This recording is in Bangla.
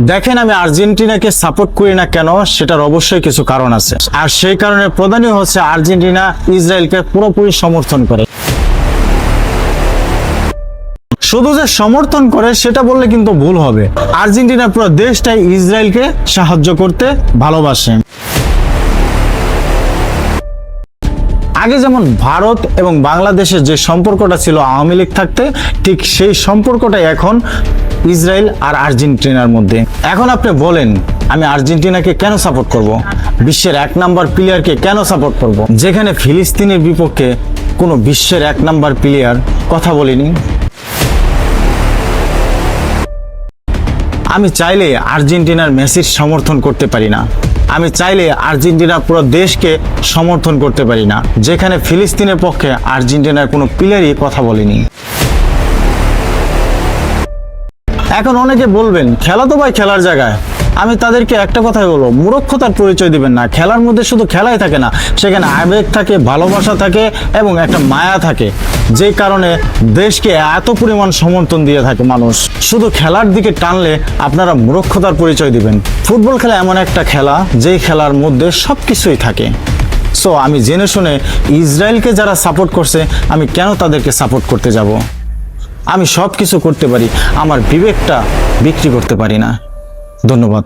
দেখেন, আমি আর্জেন্টিনাকে সাপোর্ট করি না কেন, সেটার অবশ্যই কিছু কারণ আছে। আর সেই কারণের প্রধানই হচ্ছে আর্জেন্টিনা ইসরায়েলকে পুরোপুরি সমর্থন করে। শুধু যে সমর্থন করে সেটা বললে কিন্তু ভুল হবে। আর্জেন্টিনা পুরো দেশটাই ইসরায়েলকে সাহায্য করতে ভালোবাসে। আগে যেমন ভারত এবং বাংলাদেশের যে সম্পর্কটা ছিল আওয়ামী লীগ থাকতে, ঠিক সেই সম্পর্কটাই এখন ইসরায়েল আর আর্জেন্টিনার মধ্যে। এখন আপনি বলেন, আমি আর্জেন্টিনাকে কেন সাপোর্ট করব? বিশ্বের 1 নাম্বার প্লেয়ারকে কেন সাপোর্ট করব, যেখানে ফিলিস্তিনের বিপক্ষে কোনো বিশ্বের 1 নাম্বার প্লেয়ার কথা বলেনি? আমি চাইলে আর্জেন্টিনার মেসির সমর্থন করতে পারি না। আমি চাইলে আর্জেন্টিনা পুরো দেশকে সমর্থন করতে পারি না, যেখানে ফিলিস্তিনের পক্ষে আর্জেন্টিনার কোনো প্লেয়ারই কথা বলেনি। এখন অনেকে বলবেন, খেলা তো ভাই খেলার জায়গায়। আমি তাদেরকে একটা কথাই বলবো, মূর্খতার পরিচয় দিবেন না। খেলার মধ্যে শুধু খেলাই থাকে না, সেখানে আবেগ থাকে, ভালোবাসা থাকে এবং একটা মায়া থাকে, যে কারণে দেশকে এত পরিমাণ সমর্থন দিয়ে থাকে মানুষ। শুধু খেলার দিকে টানলে আপনারা মূর্খতার পরিচয় দিবেন। ফুটবল খেলা এমন একটা খেলা, যেই খেলার মধ্যে সবকিছুই থাকে। সো আমি জেনে শুনে ইসরায়েলকে যারা সাপোর্ট করছে, আমি কেন তাদেরকে সাপোর্ট করতে যাব? আমি সব কিছু করতে পারি, আমার বিবেকটা বিক্রি করতে পারি না। ধন্যবাদ।